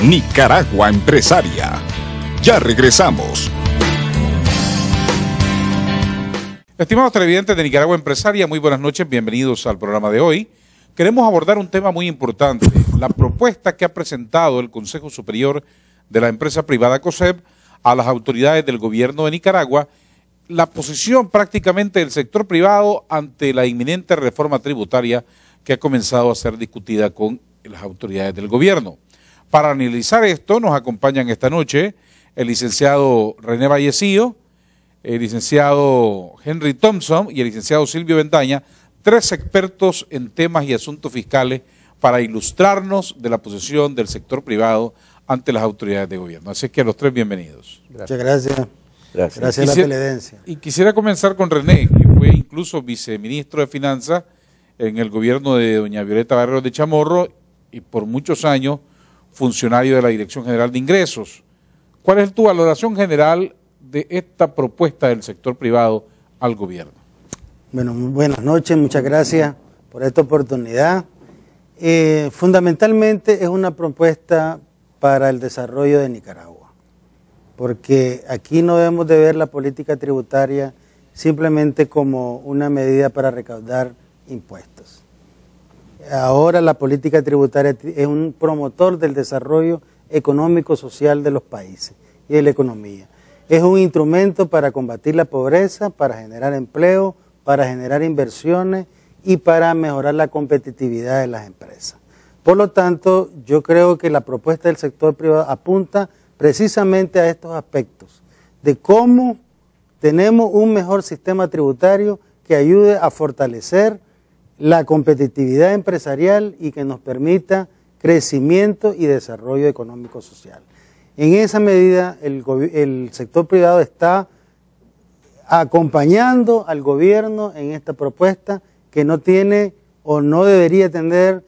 Nicaragua Empresaria. Ya regresamos. Estimados televidentes de Nicaragua Empresaria, muy buenas noches, bienvenidos al programa de hoy. Queremos abordar un tema muy importante, la propuesta que ha presentado el Consejo Superior de la empresa privada COSEP a las autoridades del gobierno de Nicaragua, la posición prácticamente del sector privado ante la inminente reforma tributaria que ha comenzado a ser discutida con las autoridades del gobierno. Para analizar esto nos acompañan esta noche el licenciado René Vallecillo, el licenciado Henry Thompson y el licenciado Silvio Bendaña, tres expertos en temas y asuntos fiscales para ilustrarnos de la posición del sector privado ante las autoridades de gobierno. Así que a los tres bienvenidos. Muchas gracias. Gracias a la televidencia. Y quisiera comenzar con René, que fue incluso viceministro de Finanzas en el gobierno de doña Violeta Barrios de Chamorro y por muchos años funcionario de la Dirección General de Ingresos. ¿Cuál es tu valoración general de esta propuesta del sector privado al gobierno? Bueno, muy buenas noches, muchas gracias por esta oportunidad. Fundamentalmente es una propuesta para el desarrollo de Nicaragua, porque aquí no debemos de ver la política tributaria simplemente como una medida para recaudar impuestos. Ahora la política tributaria es un promotor del desarrollo económico, social de los países y de la economía. Es un instrumento para combatir la pobreza, para generar empleo, para generar inversiones y para mejorar la competitividad de las empresas. Por lo tanto, yo creo que la propuesta del sector privado apunta precisamente a estos aspectos, de cómo tenemos un mejor sistema tributario que ayude a fortalecer la competitividad empresarial y que nos permita crecimiento y desarrollo económico-social. En esa medida, el sector privado está acompañando al gobierno en esta propuesta que no tiene o no debería tener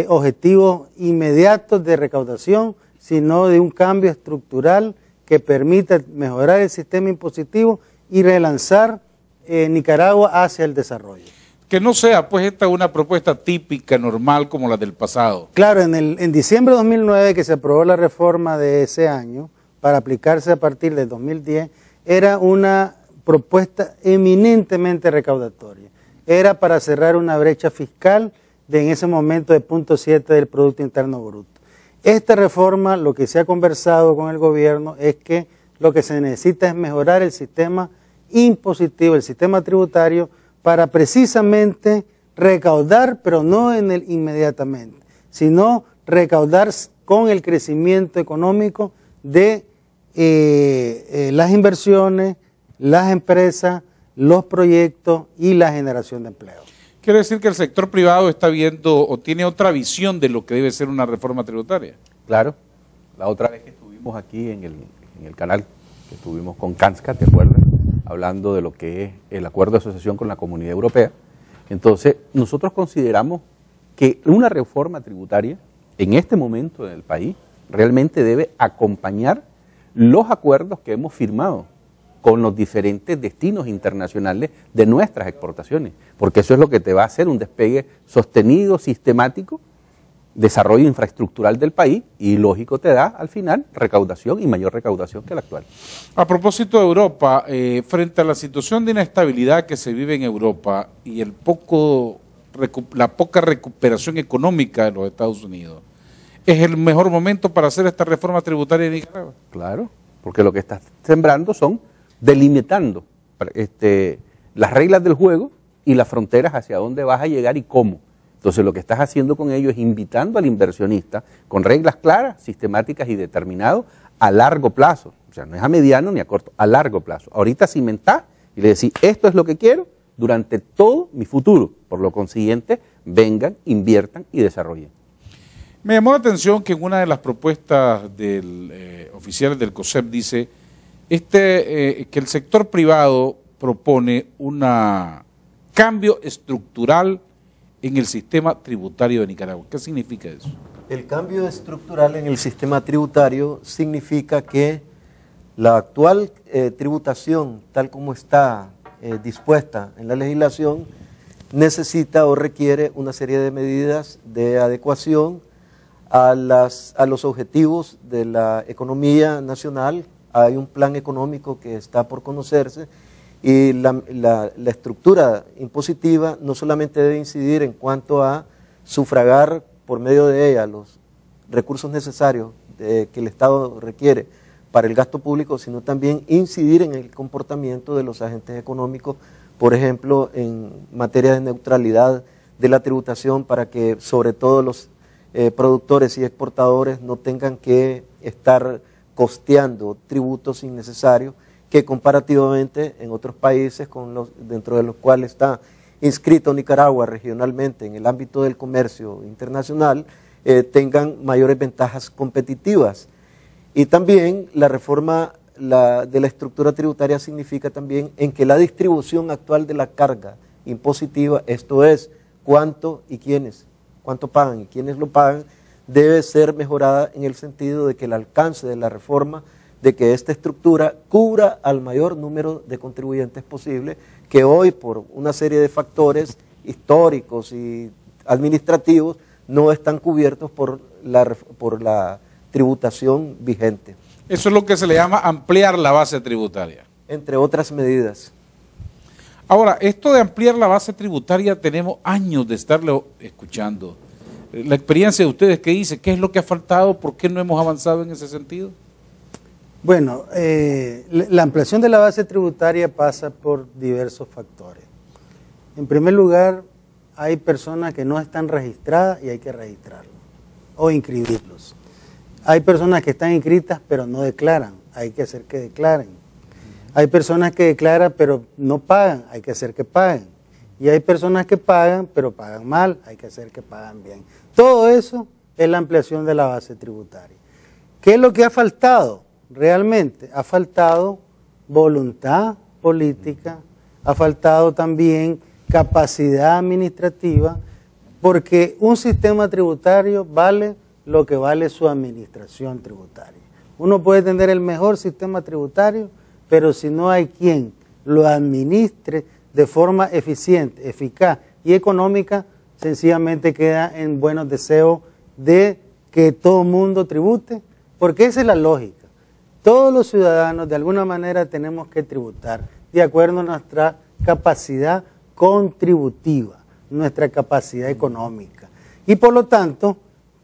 objetivos inmediatos de recaudación, sino de un cambio estructural que permita mejorar el sistema impositivo y relanzar Nicaragua hacia el desarrollo. Que no sea pues esta una propuesta típica, normal como la del pasado. Claro, en diciembre de 2009 que se aprobó la reforma de ese año para aplicarse a partir del 2010, era una propuesta eminentemente recaudatoria. Era para cerrar una brecha fiscal de en ese momento de 0.7 del Producto Interno Bruto. Esta reforma, lo que se ha conversado con el gobierno es que lo que se necesita es mejorar el sistema impositivo, el sistema tributario, para precisamente recaudar, pero no inmediatamente, sino recaudar con el crecimiento económico de las inversiones, las empresas, los proyectos y la generación de empleo. Quiere decir que el sector privado está viendo o tiene otra visión de lo que debe ser una reforma tributaria. Claro, la otra vez que estuvimos aquí en el canal, que estuvimos con Kanska, ¿te acuerdas? Hablando de lo que es el acuerdo de asociación con la Comunidad Europea. Entonces, nosotros consideramos que una reforma tributaria en este momento en el país realmente debe acompañar los acuerdos que hemos firmado con los diferentes destinos internacionales de nuestras exportaciones, porque eso es lo que te va a hacer un despegue sostenido, sistemático, desarrollo infraestructural del país y lógico te da al final recaudación y mayor recaudación que la actual. A propósito de Europa, frente a la situación de inestabilidad que se vive en Europa y la poca recuperación económica de los Estados Unidos, ¿es el mejor momento para hacer esta reforma tributaria en Nicaragua? Claro, porque lo que estás sembrando son delimitando las reglas del juego y las fronteras hacia dónde vas a llegar y cómo. Entonces lo que estás haciendo con ello es invitando al inversionista con reglas claras, sistemáticas y determinadas a largo plazo. O sea, no es a mediano ni a corto, a largo plazo. Ahorita cimentás y le decís, esto es lo que quiero durante todo mi futuro. Por lo consiguiente, vengan, inviertan y desarrollen. Me llamó la atención que en una de las propuestas oficiales del COSEP dice que el sector privado propone un cambio estructural en el sistema tributario de Nicaragua. ¿Qué significa eso? El cambio estructural en el sistema tributario significa que la actual tributación, tal como está dispuesta en la legislación, necesita o requiere una serie de medidas de adecuación a los objetivos de la economía nacional. Hay un plan económico que está por conocerse y la estructura impositiva no solamente debe incidir en cuanto a sufragar por medio de ella los recursos necesarios que el Estado requiere para el gasto público, sino también incidir en el comportamiento de los agentes económicos, por ejemplo, en materia de neutralidad de la tributación, para que sobre todo los productores y exportadores no tengan que estar costeando tributos innecesarios que comparativamente en otros países dentro de los cuales está inscrito Nicaragua regionalmente en el ámbito del comercio internacional, tengan mayores ventajas competitivas. Y también la reforma de la estructura tributaria significa también en que la distribución actual de la carga impositiva, esto es, cuánto y quiénes, cuánto pagan y quiénes lo pagan, debe ser mejorada en el sentido de que el alcance de la reforma, de que esta estructura cubra al mayor número de contribuyentes posible, que hoy por una serie de factores históricos y administrativos no están cubiertos por la tributación vigente. Eso es lo que se le llama ampliar la base tributaria. Entre otras medidas. Ahora, esto de ampliar la base tributaria tenemos años de estarlo escuchando. La experiencia de ustedes, ¿qué dice? ¿Qué es lo que ha faltado? ¿Por qué no hemos avanzado en ese sentido? Bueno, la ampliación de la base tributaria pasa por diversos factores. En primer lugar, hay personas que no están registradas y hay que registrarlos o inscribirlos. Hay personas que están inscritas pero no declaran, hay que hacer que declaren. Hay personas que declaran pero no pagan, hay que hacer que paguen. Y hay personas que pagan pero pagan mal, hay que hacer que pagan bien. Todo eso es la ampliación de la base tributaria. ¿Qué es lo que ha faltado? Realmente ha faltado voluntad política, ha faltado también capacidad administrativa, porque un sistema tributario vale lo que vale su administración tributaria. Uno puede tener el mejor sistema tributario, pero si no hay quien lo administre de forma eficiente, eficaz y económica, sencillamente queda en buenos deseos de que todo el mundo tribute, porque esa es la lógica. Todos los ciudadanos de alguna manera tenemos que tributar de acuerdo a nuestra capacidad contributiva, nuestra capacidad económica. Y por lo tanto,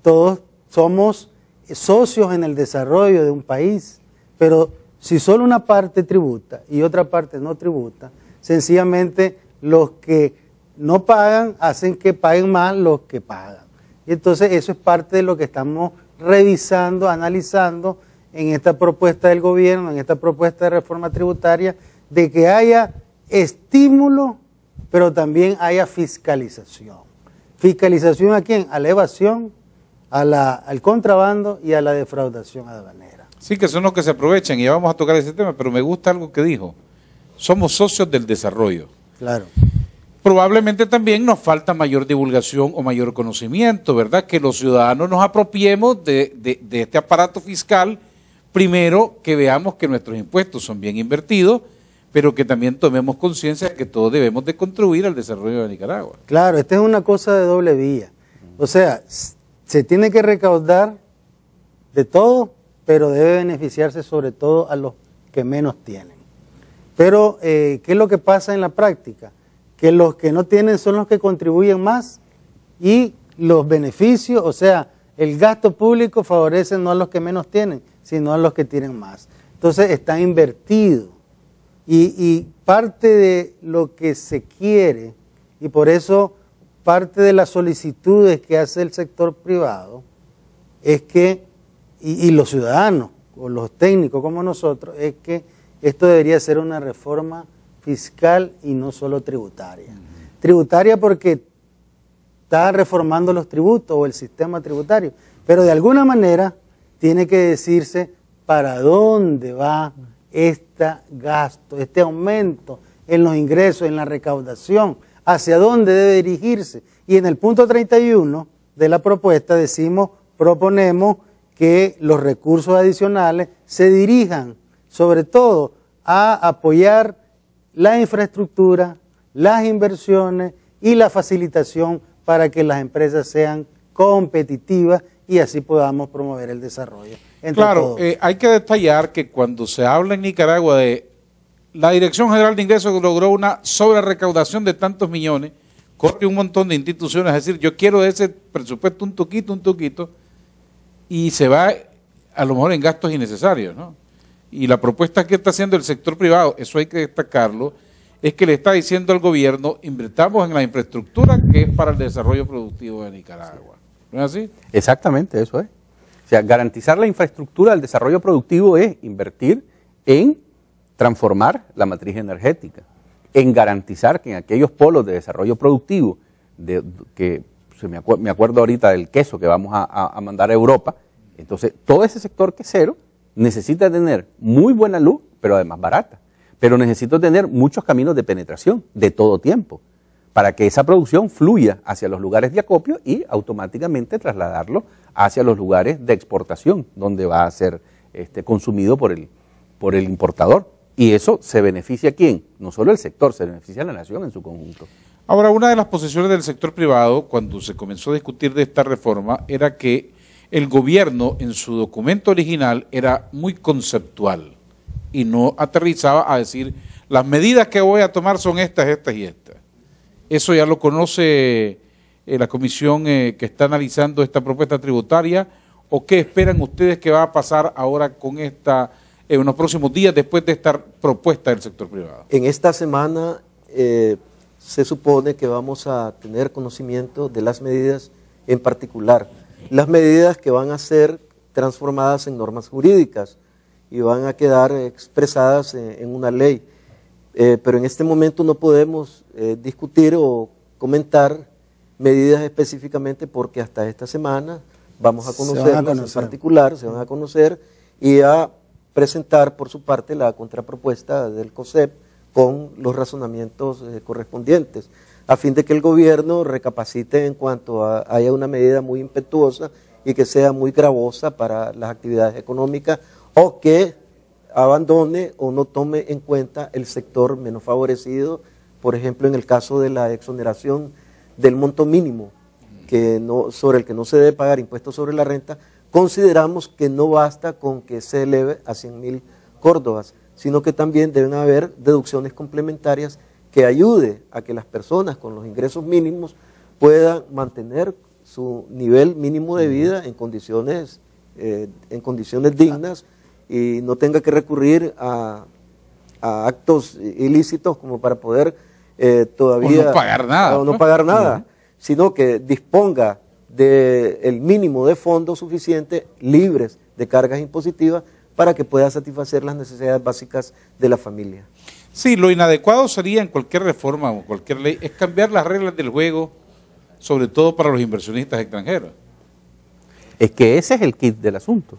todos somos socios en el desarrollo de un país, pero si solo una parte tributa y otra parte no tributa, sencillamente los que no pagan hacen que paguen más los que pagan. Y entonces eso es parte de lo que estamos revisando, analizando en esta propuesta del gobierno, en esta propuesta de reforma tributaria, de que haya estímulo, pero también haya fiscalización. ¿Fiscalización a quién? A la evasión, al contrabando y a la defraudación aduanera. Sí, que son los que se aprovechan y ya vamos a tocar ese tema, pero me gusta algo que dijo. Somos socios del desarrollo. Claro. Probablemente también nos falta mayor divulgación o mayor conocimiento, ¿verdad? Que los ciudadanos nos apropiemos de este aparato fiscal, primero que veamos que nuestros impuestos son bien invertidos, pero que también tomemos conciencia de que todos debemos de contribuir al desarrollo de Nicaragua. Claro, esta es una cosa de doble vía. O sea, se tiene que recaudar de todo, pero debe beneficiarse sobre todo a los que menos tienen. Pero, ¿qué es lo que pasa en la práctica? Que los que no tienen son los que contribuyen más y los beneficios, o sea, el gasto público favorece no a los que menos tienen, sino a los que tienen más. Entonces está invertido y parte de lo que se quiere, y por eso parte de las solicitudes que hace el sector privado es que, y los ciudadanos o los técnicos como nosotros, es que esto debería ser una reforma fiscal y no solo tributaria. Tributaria porque está reformando los tributos o el sistema tributario, pero de alguna manera tiene que decirse para dónde va este gasto, este aumento en los ingresos, en la recaudación, hacia dónde debe dirigirse. Y en el punto 31 de la propuesta proponemos que los recursos adicionales se dirijan sobre todo a apoyar la infraestructura, las inversiones y la facilitación para que las empresas sean competitivas y así podamos promover el desarrollo. Claro, hay que detallar que cuando se habla en Nicaragua de la Dirección General de Ingresos logró una sobrerecaudación de tantos millones, corre un montón de instituciones a decir, yo quiero de ese presupuesto un toquito, y se va a lo mejor en gastos innecesarios, ¿no? Y la propuesta que está haciendo el sector privado, eso hay que destacarlo, es que le está diciendo al gobierno, invirtamos en la infraestructura que es para el desarrollo productivo de Nicaragua. ¿No es así? Exactamente, eso es. O sea, garantizar la infraestructura del desarrollo productivo es invertir en transformar la matriz energética, en garantizar que en aquellos polos de desarrollo productivo, me acuerdo ahorita del queso que vamos a mandar a Europa, entonces todo ese sector quesero necesita tener muy buena luz, pero además barata, pero necesito tener muchos caminos de penetración de todo tiempo, para que esa producción fluya hacia los lugares de acopio y automáticamente trasladarlo hacia los lugares de exportación, donde va a ser consumido por el importador. Y eso se beneficia a quién, no solo el sector, se beneficia a la nación en su conjunto. Ahora, una de las posiciones del sector privado, cuando se comenzó a discutir de esta reforma, era que el gobierno en su documento original era muy conceptual y no aterrizaba a decir, las medidas que voy a tomar son estas, estas y estas. Eso ya lo conoce la comisión que está analizando esta propuesta tributaria, ¿o qué esperan ustedes que va a pasar ahora con esta en unos próximos días después de esta propuesta del sector privado? En esta semana se supone que vamos a tener conocimiento de las medidas en particular, las medidas que van a ser transformadas en normas jurídicas y van a quedar expresadas en una ley. Pero en este momento no podemos discutir o comentar medidas específicamente porque hasta esta semana vamos a conocerlas en particular, se van a conocer y a presentar por su parte la contrapropuesta del COSEP con los razonamientos correspondientes, a fin de que el gobierno recapacite en cuanto haya una medida muy impetuosa y que sea muy gravosa para las actividades económicas o que abandone o no tome en cuenta el sector menos favorecido, por ejemplo en el caso de la exoneración del monto mínimo sobre el que no se debe pagar impuestos sobre la renta. Consideramos que no basta con que se eleve a 100.000 córdobas, sino que también deben haber deducciones complementarias que ayude a que las personas con los ingresos mínimos puedan mantener su nivel mínimo de vida en condiciones dignas y no tenga que recurrir a actos ilícitos como para poder todavía... O no pagar nada. O no pagar nada, sino que disponga del mínimo de fondos suficientes, libres de cargas impositivas, para que pueda satisfacer las necesidades básicas de la familia. Sí, lo inadecuado sería en cualquier reforma o cualquier ley es cambiar las reglas del juego, sobre todo para los inversionistas extranjeros. Es que ese es el kit del asunto.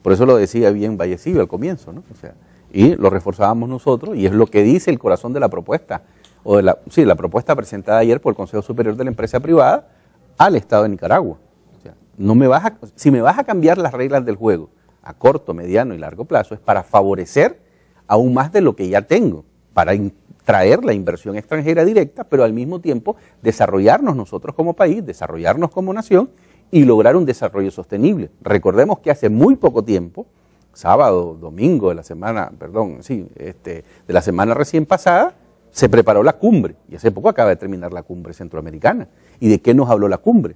Por eso lo decía bien Vallecillo al comienzo, ¿no? O sea, y lo reforzábamos nosotros, y es lo que dice el corazón de la propuesta, o de la propuesta presentada ayer por el Consejo Superior de la Empresa Privada al Estado de Nicaragua. O sea, si me vas a cambiar las reglas del juego a corto, mediano y largo plazo, es para favorecer aún más de lo que ya tengo, para traer la inversión extranjera directa, pero al mismo tiempo desarrollarnos nosotros como país, desarrollarnos como nación y lograr un desarrollo sostenible. Recordemos que hace muy poco tiempo, sábado, domingo de la semana, de la semana recién pasada, se preparó la cumbre, y hace poco acaba de terminar la cumbre centroamericana. ¿Y de qué nos habló la cumbre?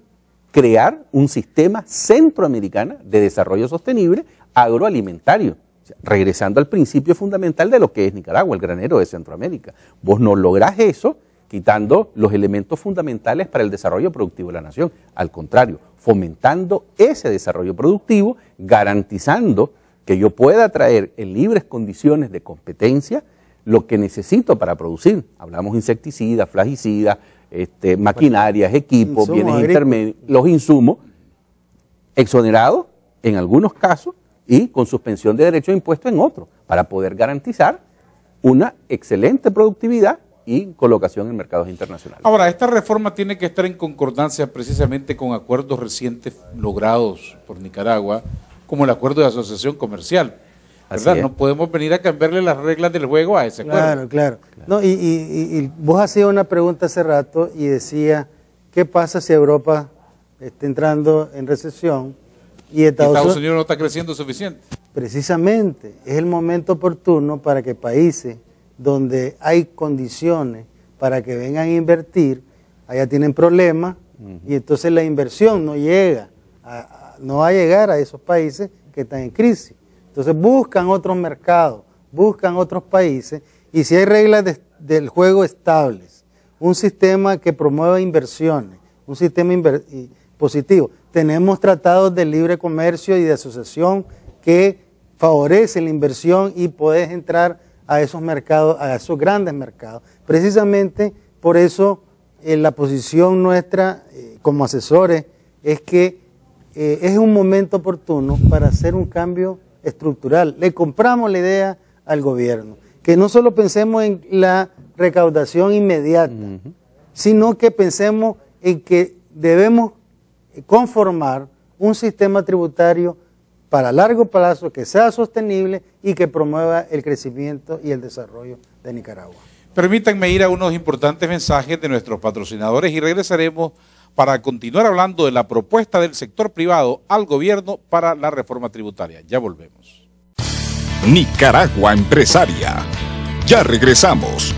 Crear un sistema centroamericano de desarrollo sostenible agroalimentario, o sea, regresando al principio fundamental de lo que es Nicaragua, el granero de Centroamérica. Vos no lográs eso quitando los elementos fundamentales para el desarrollo productivo de la nación. Al contrario, fomentando ese desarrollo productivo, garantizando que yo pueda traer en libres condiciones de competencia lo que necesito para producir. Hablamos insecticidas, flagicidas, maquinarias, equipos, bienes intermedios, los insumos, exonerados en algunos casos y con suspensión de derecho de impuesto en otros, para poder garantizar una excelente productividad y colocación en mercados internacionales. Ahora, esta reforma tiene que estar en concordancia precisamente con acuerdos recientes logrados por Nicaragua, como el acuerdo de asociación comercial, ¿verdad? No podemos venir a cambiarle las reglas del juego a ese acuerdo. Claro. No, y vos hacías una pregunta hace rato y decía, ¿qué pasa si Europa está entrando en recesión Y Estados Unidos no está creciendo suficiente. Precisamente, es el momento oportuno para que países donde hay condiciones para que vengan a invertir, allá tienen problemas, y entonces la inversión no llega, no va a llegar a esos países que están en crisis. Entonces buscan otros mercados, buscan otros países, y si hay reglas del juego estables, un sistema que promueva inversiones, un sistema positivo. Tenemos tratados de libre comercio y de asociación que favorecen la inversión y podés entrar a esos mercados, a esos grandes mercados. Precisamente por eso la posición nuestra como asesores es que es un momento oportuno para hacer un cambio estructural. Le compramos la idea al gobierno, que no solo pensemos en la recaudación inmediata, sino que pensemos en que debemos conformar un sistema tributario para largo plazo que sea sostenible y que promueva el crecimiento y el desarrollo de Nicaragua. Permítanme ir a unos importantes mensajes de nuestros patrocinadores y regresaremos para continuar hablando de la propuesta del sector privado al gobierno para la reforma tributaria. Ya volvemos. Nicaragua Empresaria. Ya regresamos.